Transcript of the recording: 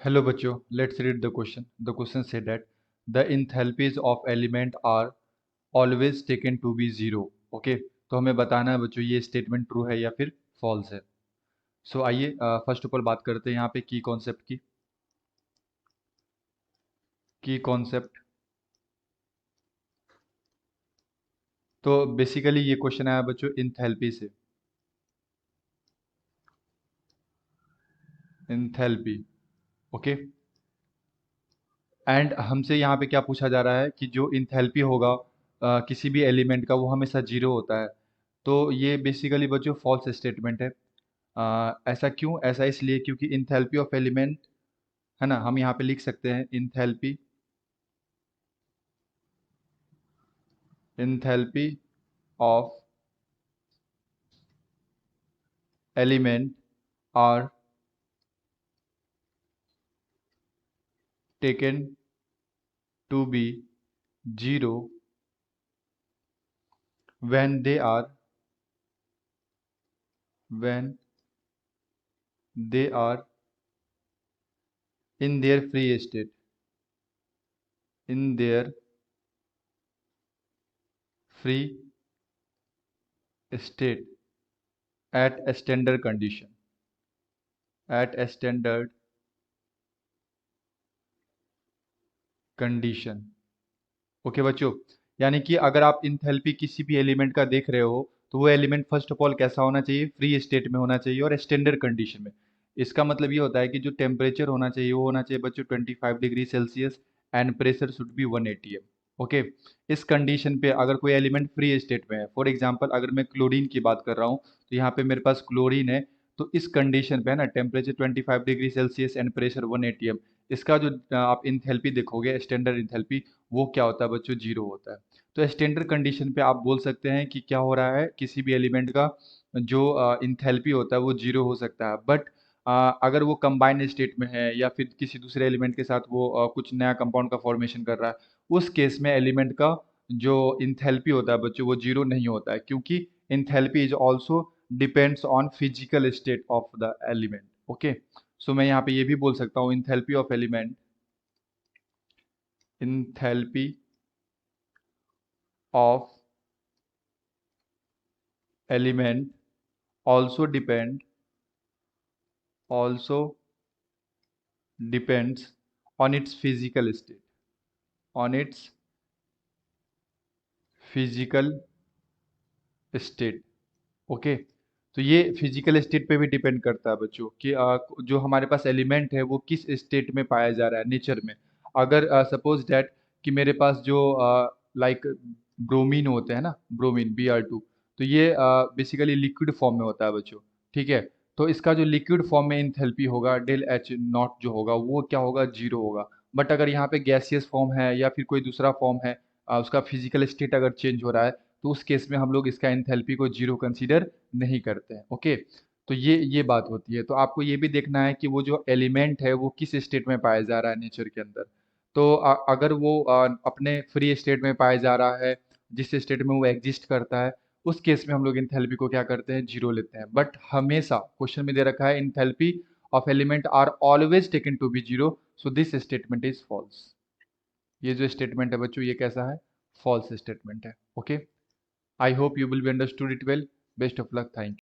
Hello बच्चों, let's read the question. The question said that the enthalpies of element are always taken to be zero. Okay, तो हमें बताना है बच्चों ये स्टेटमेंट ट्रू है या फिर फॉल्स है. सो आइए फर्स्ट ऑफ ऑल बात करते हैं यहाँ पे की कॉन्सेप्ट की. की कॉन्सेप्ट. तो बेसिकली ये क्वेश्चन आया बच्चों इंथैल्पी से. इंथैल्पी. ओके. एंड हमसे यहाँ पे क्या पूछा जा रहा है कि जो इंथैल्पी होगा किसी भी एलिमेंट का वो हमेशा जीरो होता है. तो ये बेसिकली बच्चों फॉल्स स्टेटमेंट है. ऐसा क्यों? ऐसा इसलिए क्योंकि इंथैल्पी ऑफ एलिमेंट है ना, हम यहाँ पे लिख सकते हैं enthalpy. Enthalpy of element are taken to be zero when they are when they are in their free state, in their free state at a standard condition, at a standard condition. Okay बच्चों, यानी कि अगर आप enthalpy किसी भी element का देख रहे हो तो वो एलिमेंट फर्स्ट ऑफ ऑल कैसा होना चाहिए? फ्री स्टेट में होना चाहिए और स्टैंडर्ड कंडीशन में. इसका मतलब ये होता है कि जो टेम्परेचर होना चाहिए वो होना चाहिए बच्चों 25 degree Celsius and pressure should be 1 atm. Okay. इस कंडीशन पे अगर कोई एलिमेंट फ्री स्टेट में है, फॉर एग्जांपल अगर मैं क्लोरीन की बात कर रहा हूँ तो यहाँ पे मेरे पास क्लोरीन है. तो इस कंडीशन पे है ना, temperature 25 degree Celsius and pressure 1 atm, इसका जो आप इंथैल्पी देखोगे स्टैंडर्ड इंथैल्पी, वो क्या होता है बच्चों? जीरो होता है. तो स्टैंडर्ड कंडीशन पे आप बोल सकते हैं कि क्या हो रहा है, किसी भी एलिमेंट का जो इंथैल्पी होता है वो जीरो हो सकता है. बट अगर वो कंबाइंड स्टेट में है या फिर किसी दूसरे एलिमेंट के साथ वो कुछ नया कंपाउंड का फॉर्मेशन कर रहा है, उस केस में एलिमेंट का जो इंथैल्पी होता है बच्चों वो जीरो नहीं होता है, क्योंकि enthalpy is also depends on physical state of the element. Okay. So मैं यहाँ पे ये भी बोल सकता हूँ enthalpy of element, enthalpy of element also depends on its physical state, on its physical state. Okay. तो ये फिजिकल स्टेट पे भी डिपेंड करता है बच्चों कि जो हमारे पास एलिमेंट है वो किस स्टेट में पाया जा रहा है नेचर में. अगर सपोज दैट कि मेरे पास जो लाइक ब्रोमीन होते हैं ना, ब्रोमीन Br2, तो ये बेसिकली लिक्विड फॉर्म में होता है बच्चों. ठीक है. तो इसका जो लिक्विड फॉर्म में इंथैल्पी होगा डेल एच नॉट जो होगा वो क्या होगा? जीरो होगा. बट अगर यहाँ पे गैसियस फॉर्म है या फिर कोई दूसरा फॉर्म है, उसका फिजिकल स्टेट अगर चेंज हो रहा है, तो उस केस में हम लोग इसका एंथैल्पी को जीरो कंसीडर नहीं करते हैं. ओके. तो ये बात होती है. तो आपको ये भी देखना है कि वो जो एलिमेंट है वो किस स्टेट में पाया जा रहा है नेचर के अंदर. तो अगर वो अपने फ्री स्टेट में पाया जा रहा है, जिस स्टेट में वो एग्जिस्ट करता है, उस केस में हम लोग इंथैल्पी को क्या करते हैं? जीरो लेते हैं. बट हमेशा क्वेश्चन में दे रखा है enthalpy of element are always taken to be zero, so this statement is false. ये जो स्टेटमेंट है बच्चों ये कैसा है? फॉल्स स्टेटमेंट है. Okay. I hope you will be understood it well. Best of luck. Thank you.